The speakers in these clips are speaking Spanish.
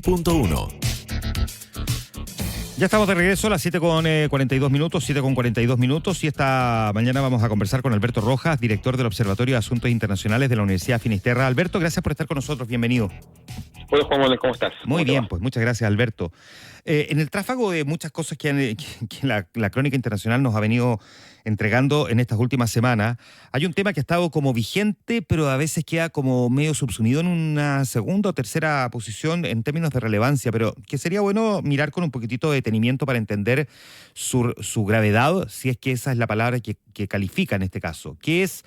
Punto uno. Ya estamos de regreso a las 7:42 y esta mañana vamos a conversar con Alberto Rojas, director del Observatorio de Asuntos Internacionales de la Universidad Finisterra. Alberto, gracias por estar con nosotros, bienvenido. Hola Juan Manuel, ¿cómo estás? Muy bien, pues muchas gracias, Alberto. En el tráfago de muchas cosas que la crónica internacional nos ha venido entregando en estas últimas semanas, hay un tema que ha estado como vigente, pero a veces queda como medio subsumido en una segunda o tercera posición en términos de relevancia, pero que sería bueno mirar con un poquitito de detenimiento para entender su gravedad, si es que esa es la palabra que califica en este caso, que es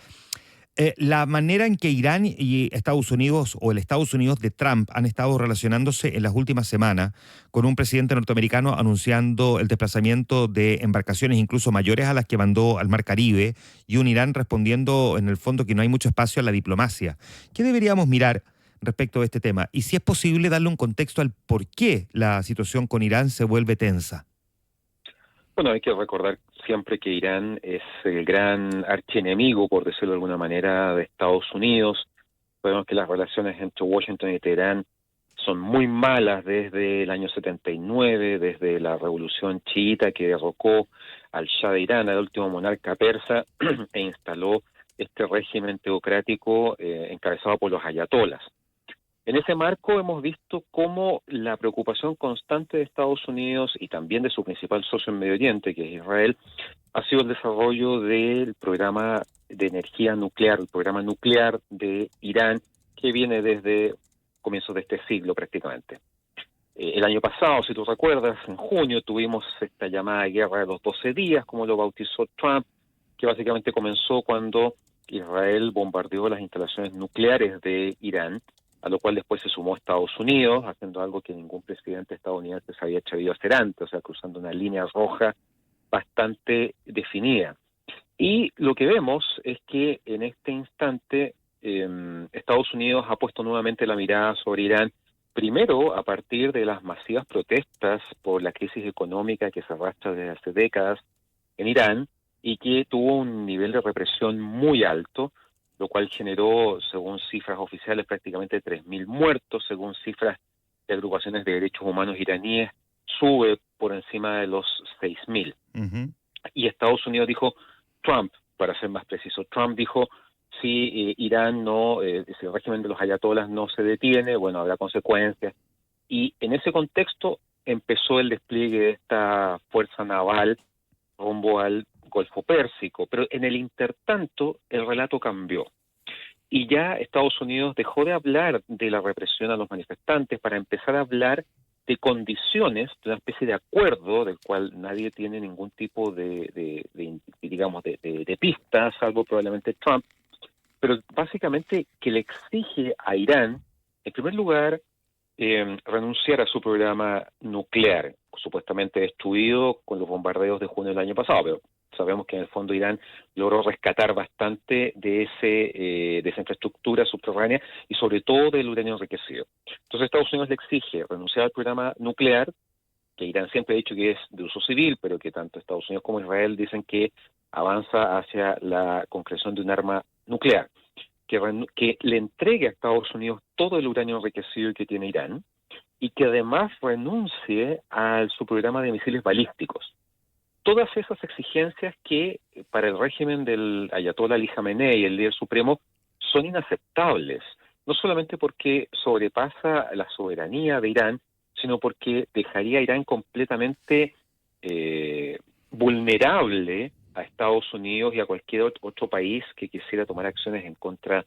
la manera en que Irán y Estados Unidos o el Estados Unidos de Trump han estado relacionándose en las últimas semanas con un presidente norteamericano anunciando el desplazamiento de embarcaciones incluso mayores a las que mandó al Mar Caribe y un Irán respondiendo en el fondo que no hay mucho espacio a la diplomacia. ¿Qué deberíamos mirar respecto a este tema? Y si es posible darle un contexto al por qué la situación con Irán se vuelve tensa. Bueno, hay que recordar siempre que Irán es el gran archienemigo, por decirlo de alguna manera, de Estados Unidos. Sabemos que las relaciones entre Washington y Teherán son muy malas desde el año 79, desde la revolución chiita que derrocó al Shah de Irán, al último monarca persa, e instaló este régimen teocrático encabezado por los ayatolas. En ese marco hemos visto cómo la preocupación constante de Estados Unidos y también de su principal socio en Medio Oriente, que es Israel, ha sido el desarrollo del programa de energía nuclear, el programa nuclear de Irán, que viene desde comienzos de este siglo prácticamente. El año pasado, si tú recuerdas, en junio tuvimos esta llamada guerra de los 12 días, como lo bautizó Trump, que básicamente comenzó cuando Israel bombardeó las instalaciones nucleares de Irán, a lo cual después se sumó Estados Unidos, haciendo algo que ningún presidente estadounidense se había atrevido a hacer antes, o sea, cruzando una línea roja bastante definida. Y lo que vemos es que en este instante Estados Unidos ha puesto nuevamente la mirada sobre Irán, primero a partir de las masivas protestas por la crisis económica que se arrastra desde hace décadas en Irán y que tuvo un nivel de represión muy alto, lo cual generó, según cifras oficiales, prácticamente 3.000 muertos, según cifras de agrupaciones de derechos humanos iraníes, sube por encima de los 6.000. Uh-huh. Y Estados Unidos dijo, Trump, para ser más preciso, Trump dijo, si Irán no, si el régimen de los ayatolas no se detiene, bueno, habrá consecuencias. Y en ese contexto empezó el despliegue de esta fuerza naval rumbo al Golfo Pérsico, pero en el intertanto el relato cambió y ya Estados Unidos dejó de hablar de la represión a los manifestantes para empezar a hablar de condiciones, de una especie de acuerdo del cual nadie tiene ningún tipo de pista, salvo probablemente Trump, pero básicamente que le exige a Irán, en primer lugar, renunciar a su programa nuclear, supuestamente destruido con los bombardeos de junio del año pasado, pero sabemos que en el fondo Irán logró rescatar bastante de esa infraestructura subterránea y sobre todo del uranio enriquecido. Entonces Estados Unidos le exige renunciar al programa nuclear, que Irán siempre ha dicho que es de uso civil, pero que tanto Estados Unidos como Israel dicen que avanza hacia la concreción de un arma nuclear, que le entregue a Estados Unidos todo el uranio enriquecido que tiene Irán y que además renuncie a su programa de misiles balísticos. Todas esas exigencias que para el régimen del Ayatollah Ali Khamenei, el líder supremo, son inaceptables, no solamente porque sobrepasa la soberanía de Irán, sino porque dejaría a Irán completamente vulnerable a Estados Unidos y a cualquier otro país que quisiera tomar acciones en contra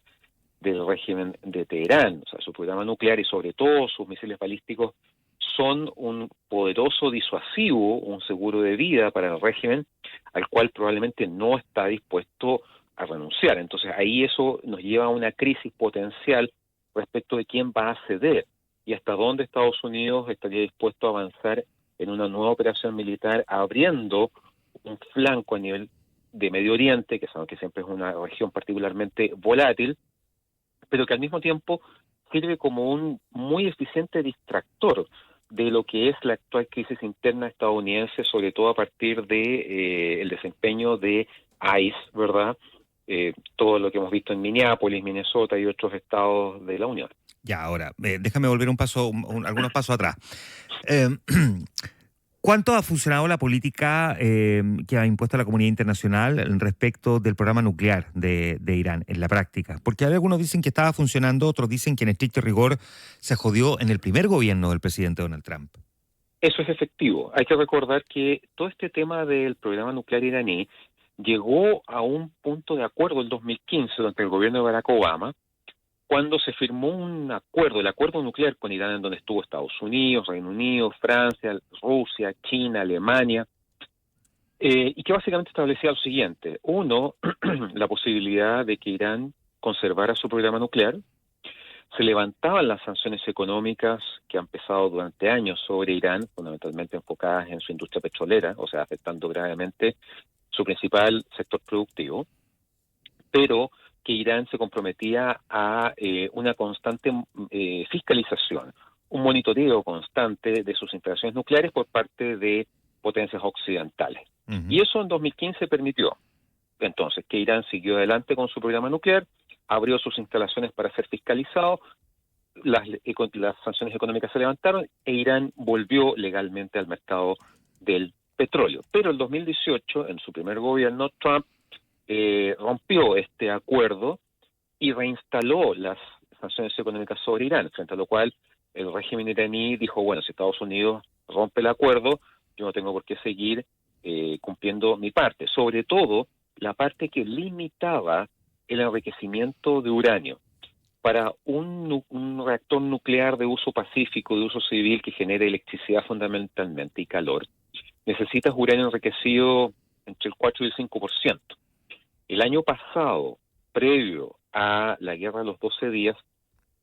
del régimen de Teherán. O sea, su programa nuclear y sobre todo sus misiles balísticos son un poderoso disuasivo, un seguro de vida para el régimen, al cual probablemente no está dispuesto a renunciar. Entonces ahí eso nos lleva a una crisis potencial respecto de quién va a ceder y hasta dónde Estados Unidos estaría dispuesto a avanzar en una nueva operación militar, abriendo un flanco a nivel de Medio Oriente, que sabemos que siempre es una región particularmente volátil, pero que al mismo tiempo sirve como un muy eficiente distractor de lo que es la actual crisis interna estadounidense, sobre todo a partir de el desempeño de ICE, ¿verdad? todo lo que hemos visto en Minneapolis, Minnesota y otros estados de la Unión. Ya, ahora, déjame volver algunos pasos atrás. Eh, ¿Cuánto ha funcionado la política que ha impuesto la comunidad internacional respecto del programa nuclear de Irán en la práctica? Porque algunos dicen que estaba funcionando, otros dicen que en estricto rigor se jodió en el primer gobierno del presidente Donald Trump. Eso es efectivo. Hay que recordar que todo este tema del programa nuclear iraní llegó a un punto de acuerdo en 2015 durante el gobierno de Barack Obama, cuando se firmó un acuerdo, el acuerdo nuclear con Irán, en donde estuvo Estados Unidos, Reino Unido, Francia, Rusia, China, Alemania, y que básicamente establecía lo siguiente. Uno, la posibilidad de que Irán conservara su programa nuclear. Se levantaban las sanciones económicas que han pesado durante años sobre Irán, fundamentalmente enfocadas en su industria petrolera, o sea, afectando gravemente su principal sector productivo, pero que Irán se comprometía a una constante fiscalización, un monitoreo constante de sus instalaciones nucleares por parte de potencias occidentales. Uh-huh. Y eso en 2015 permitió, entonces, que Irán siguió adelante con su programa nuclear, abrió sus instalaciones para ser fiscalizado, las sanciones económicas se levantaron e Irán volvió legalmente al mercado del petróleo. Pero en 2018, en su primer gobierno, Trump rompió este acuerdo y reinstaló las sanciones económicas sobre Irán, frente a lo cual el régimen iraní dijo, bueno, si Estados Unidos rompe el acuerdo, yo no tengo por qué seguir cumpliendo mi parte, sobre todo la parte que limitaba el enriquecimiento de uranio. Para un reactor nuclear de uso pacífico, de uso civil, que genere electricidad fundamentalmente y calor, necesitas uranio enriquecido entre el 4 y el 5%. El año pasado, previo a la Guerra de los 12 días,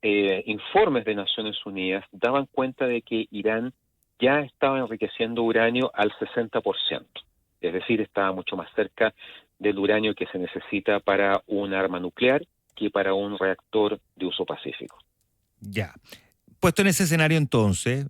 informes de Naciones Unidas daban cuenta de que Irán ya estaba enriqueciendo uranio al 60%. Es decir, estaba mucho más cerca del uranio que se necesita para un arma nuclear que para un reactor de uso pacífico. Ya. Puesto en ese escenario entonces,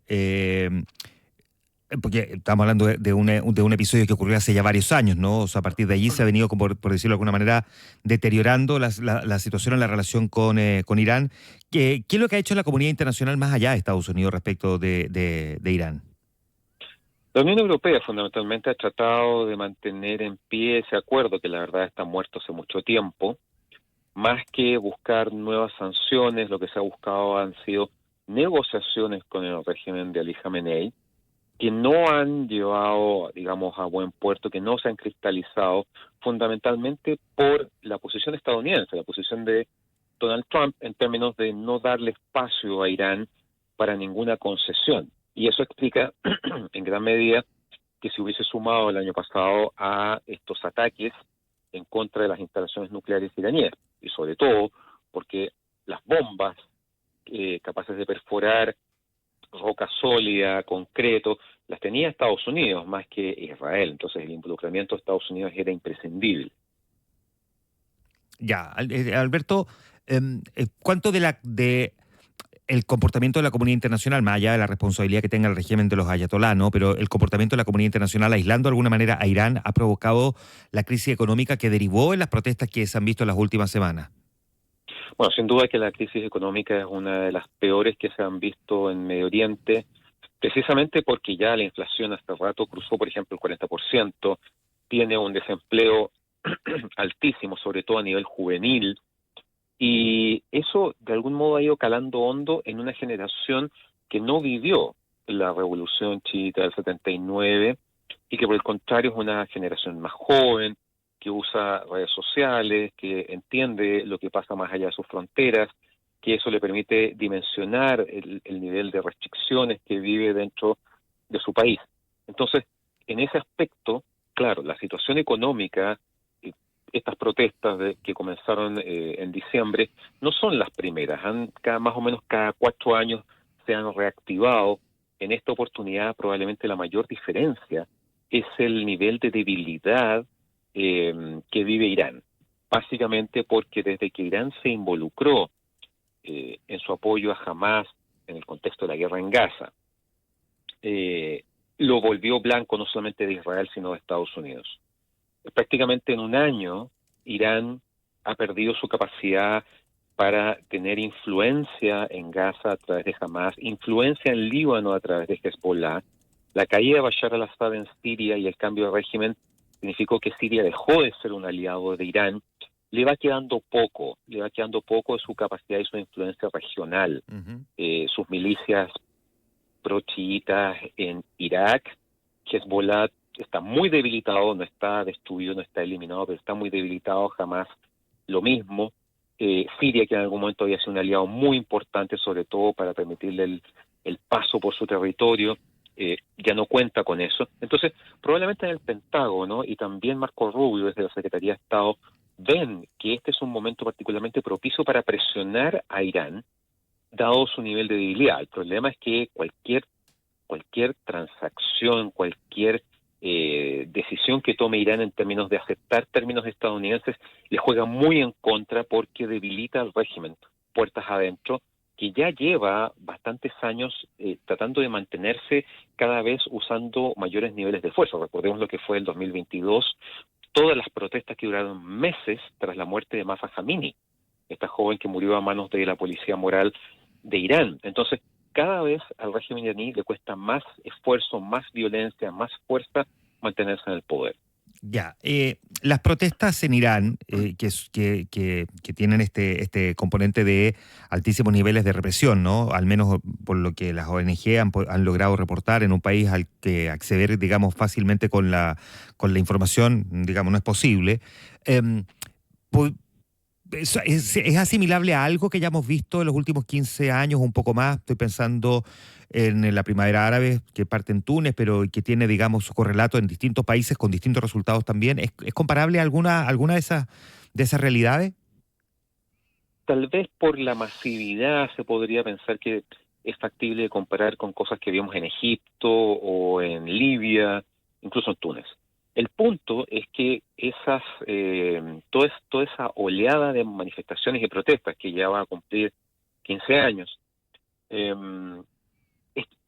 porque estamos hablando de un episodio que ocurrió hace ya varios años, ¿no? O sea, a partir de allí se ha venido, como por decirlo de alguna manera, deteriorando la situación en la relación con Irán. ¿Qué es lo que ha hecho la comunidad internacional más allá de Estados Unidos respecto de Irán? La Unión Europea fundamentalmente ha tratado de mantener en pie ese acuerdo, que la verdad está muerto hace mucho tiempo. Más que buscar nuevas sanciones, lo que se ha buscado han sido negociaciones con el régimen de Ali Khamenei, que no han llevado, digamos, a buen puerto, que no se han cristalizado, fundamentalmente por la posición estadounidense, la posición de Donald Trump en términos de no darle espacio a Irán para ninguna concesión. Y eso explica, en gran medida, que se hubiese sumado el año pasado a estos ataques en contra de las instalaciones nucleares iraníes, y sobre todo porque las bombas capaces de perforar roca sólida, concreto, las tenía Estados Unidos más que Israel. Entonces el involucramiento de Estados Unidos era imprescindible. Ya, Alberto, ¿cuánto de el comportamiento de la comunidad internacional, más allá de la responsabilidad que tenga el régimen de los ayatolás, ¿no? Pero el comportamiento de la comunidad internacional, aislando de alguna manera a Irán, ha provocado la crisis económica que derivó en las protestas que se han visto en las últimas semanas? Bueno, sin duda que la crisis económica es una de las peores que se han visto en Medio Oriente, precisamente porque ya la inflación hasta el rato cruzó, por ejemplo, el 40%, tiene un desempleo altísimo, sobre todo a nivel juvenil, y eso de algún modo ha ido calando hondo en una generación que no vivió la revolución chiita del 79 y que por el contrario es una generación más joven, que usa redes sociales, que entiende lo que pasa más allá de sus fronteras, que eso le permite dimensionar el nivel de restricciones que vive dentro de su país. Entonces, en ese aspecto, claro, la situación económica, estas protestas que comenzaron en diciembre, no son las primeras. Más o menos cada 4 años se han reactivado. En esta oportunidad, probablemente la mayor diferencia es el nivel de debilidad que vive Irán. Básicamente porque desde que Irán se involucró en su apoyo a Hamás en el contexto de la guerra en Gaza, lo volvió blanco no solamente de Israel, sino de Estados Unidos. Prácticamente en un año, Irán ha perdido su capacidad para tener influencia en Gaza a través de Hamas, influencia en Líbano a través de Hezbollah. La caída de Bashar al-Assad en Siria y el cambio de régimen significó que Siria dejó de ser un aliado de Irán. Le va quedando poco de su capacidad y su influencia regional. Ujú. Sus milicias pro-chiitas en Irak, Hezbollah está muy debilitado, no está destruido, no está eliminado, pero está muy debilitado, jamás lo mismo. Siria, que en algún momento había sido un aliado muy importante, sobre todo para permitirle el paso por su territorio, ya no cuenta con eso. Entonces, probablemente en el Pentágono y también Marco Rubio desde la Secretaría de Estado ven que este es un momento particularmente propicio para presionar a Irán, dado su nivel de debilidad. El problema es que cualquier transacción, cualquier decisión que tome Irán en términos de aceptar términos estadounidenses le juega muy en contra porque debilita al régimen puertas adentro, que ya lleva bastantes años tratando de mantenerse cada vez usando mayores niveles de fuerza. Recordemos lo que fue el 2022, todas las protestas que duraron meses tras la muerte de Mahsa Amini, esta joven que murió a manos de la policía moral de Irán. Entonces, cada vez al régimen iraní le cuesta más esfuerzo, más violencia, más fuerza mantenerse en el poder. Ya, las protestas en Irán, que tienen este componente de altísimos niveles de represión, ¿no? Al menos por lo que las ONG han logrado reportar en un país al que acceder, digamos, fácilmente con la información, digamos, no es posible. Em, pu- ¿Es asimilable a algo que ya hemos visto en los últimos 15 años, un poco más? Estoy pensando en la primavera árabe, que parte en Túnez, pero que tiene, digamos, su correlato en distintos países con distintos resultados también. ¿Es comparable a alguna de esas realidades? Tal vez por la masividad se podría pensar que es factible comparar con cosas que vimos en Egipto o en Libia, incluso en Túnez. El punto es que toda esa oleada de manifestaciones y protestas que ya va a cumplir 15 años, eh,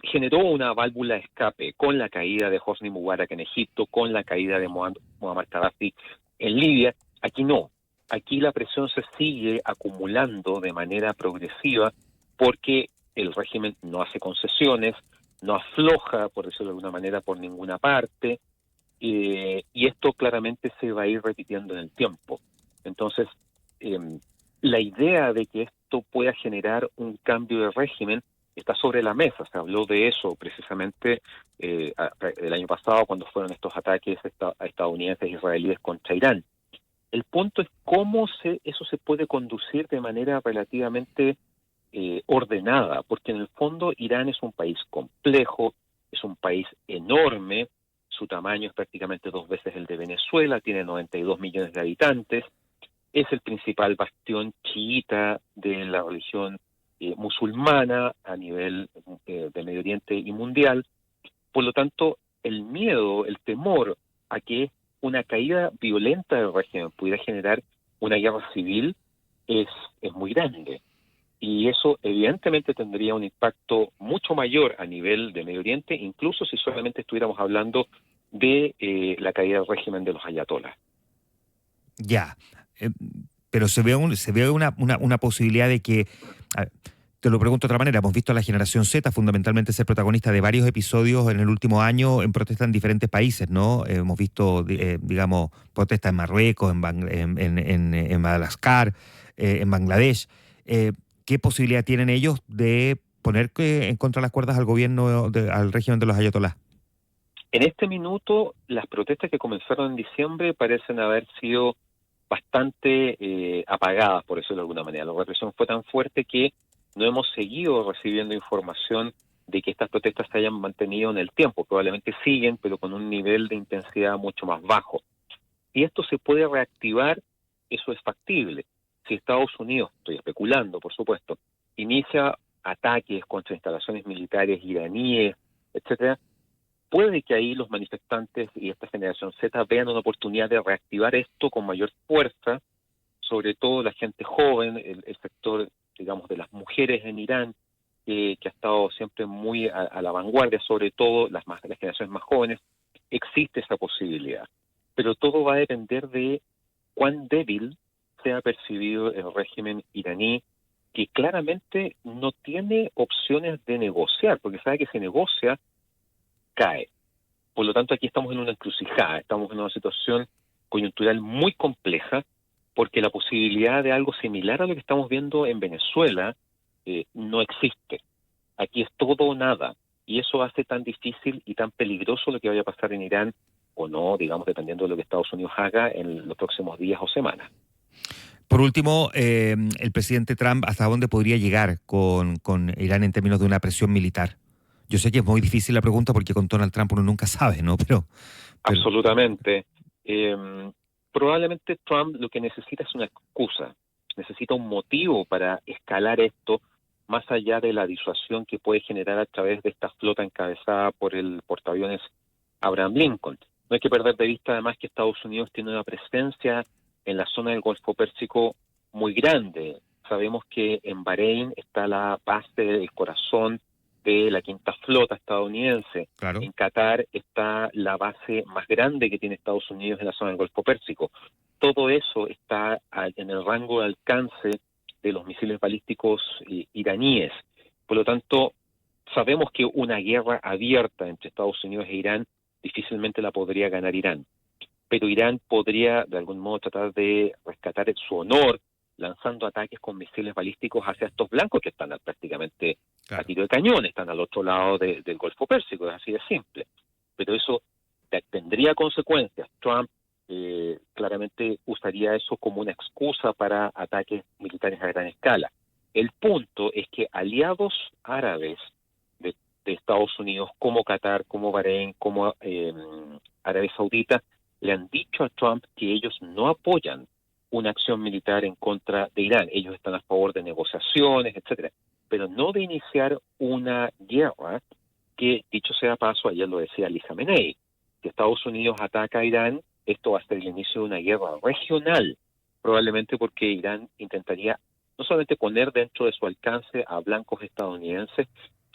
generó una válvula de escape con la caída de Hosni Mubarak en Egipto, con la caída de Muammar Gaddafi en Libia. Aquí no. Aquí la presión se sigue acumulando de manera progresiva porque el régimen no hace concesiones, no afloja, por decirlo de alguna manera, por ninguna parte, y esto claramente se va a ir repitiendo en el tiempo. Entonces, eh, la idea de que esto pueda generar un cambio de régimen está sobre la mesa. Se habló de eso precisamente el año pasado cuando fueron estos ataques estadounidenses e israelíes contra Irán. El punto es cómo eso se puede conducir de manera relativamente ordenada, porque en el fondo Irán es un país complejo, es un país enorme, su tamaño es prácticamente 2 veces el de Venezuela, tiene 92 millones de habitantes, es el principal bastión chiita de la religión musulmana a nivel de Medio Oriente y mundial. Por lo tanto, el miedo, el temor a que una caída violenta del régimen pudiera generar una guerra civil es muy grande. Y eso evidentemente tendría un impacto mucho mayor a nivel de Medio Oriente, incluso si solamente estuviéramos hablando de la caída del régimen de los ayatolás. Ya. Eh, pero se ve una posibilidad de que. a ver, Te lo pregunto de otra manera. Hemos visto a la generación Z fundamentalmente ser protagonista de varios episodios en el último año en protestas en diferentes países, ¿no? Hemos visto, digamos, protestas en Marruecos, en Madagascar, en Bangladesh. Eh, ¿Qué posibilidad tienen ellos de poner en contra las cuerdas al gobierno, al régimen de los ayatolás? En este minuto, las protestas que comenzaron en diciembre parecen haber sido bastante apagadas, por decirlo de alguna manera. La represión fue tan fuerte que no hemos seguido recibiendo información de que estas protestas se hayan mantenido en el tiempo. Probablemente siguen, pero con un nivel de intensidad mucho más bajo. Si esto se puede reactivar, eso es factible. Si Estados Unidos, estoy especulando, por supuesto, inicia ataques contra instalaciones militares iraníes, etcétera, puede que ahí los manifestantes y esta generación Z vean una oportunidad de reactivar esto con mayor fuerza, sobre todo la gente joven, el sector, digamos, de las mujeres en Irán, que ha estado siempre muy a la vanguardia, sobre todo las generaciones más jóvenes. Existe esa posibilidad, pero todo va a depender de cuán débil sea percibido el régimen iraní, que claramente no tiene opciones de negociar, porque sabe que si negocia, cae. Por lo tanto, aquí estamos en una encrucijada, estamos en una situación coyuntural muy compleja, porque la posibilidad de algo similar a lo que estamos viendo en Venezuela no existe. Aquí es todo o nada, y eso hace tan difícil y tan peligroso lo que vaya a pasar en Irán, o no, digamos, dependiendo de lo que Estados Unidos haga en los próximos días o semanas. Por último, el presidente Trump, ¿hasta dónde podría llegar con Irán en términos de una presión militar? Yo sé que es muy difícil la pregunta porque con Donald Trump uno nunca sabe, ¿no? Pero Absolutamente. Probablemente Trump lo que necesita es una excusa, necesita un motivo para escalar esto más allá de la disuasión que puede generar a través de esta flota encabezada por el portaaviones Abraham Lincoln. No hay que perder de vista además que Estados Unidos tiene una presencia en la zona del Golfo Pérsico muy grande. Sabemos que en Bahrein está la base, el corazón de la quinta flota estadounidense. claro. En Qatar está la base más grande que tiene Estados Unidos en la zona del Golfo Pérsico. Todo eso está en el rango de alcance de los misiles balísticos iraníes. Por lo tanto, sabemos que una guerra abierta entre Estados Unidos e Irán difícilmente la podría ganar Irán. Pero Irán podría, de algún modo, tratar de rescatar su honor lanzando ataques con misiles balísticos hacia estos blancos que están prácticamente a Claro. tiro de cañón, están al otro lado del Golfo Pérsico, es así de simple. Pero eso tendría consecuencias. Trump claramente usaría eso como una excusa para ataques militares a gran escala. El punto es que aliados árabes de Estados Unidos, como Qatar, como Bahrein, como Arabia Saudita, le han dicho a Trump que ellos no apoyan una acción militar en contra de Irán. Ellos están a favor de negociaciones, etcétera, pero no de iniciar una guerra que, dicho sea paso, ayer lo decía Ali Khamenei, si Estados Unidos ataca a Irán, esto va a ser el inicio de una guerra regional, probablemente porque Irán intentaría no solamente poner dentro de su alcance a blancos estadounidenses,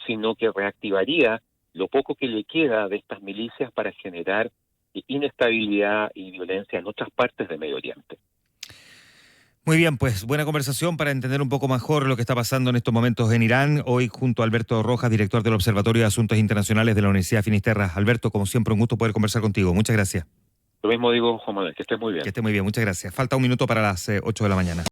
sino que reactivaría lo poco que le queda de estas milicias para generar inestabilidad y violencia en otras partes del Medio Oriente. Muy bien, pues buena conversación para entender un poco mejor lo que está pasando en estos momentos en Irán. Hoy junto a Alberto Rojas, director del Observatorio de Asuntos Internacionales de la Universidad de Finisterra. Alberto, como siempre, un gusto poder conversar contigo. Muchas gracias. Lo mismo digo, Juan Manuel, que estés muy bien. Que esté muy bien, muchas gracias. Falta un minuto para las 8 de la mañana.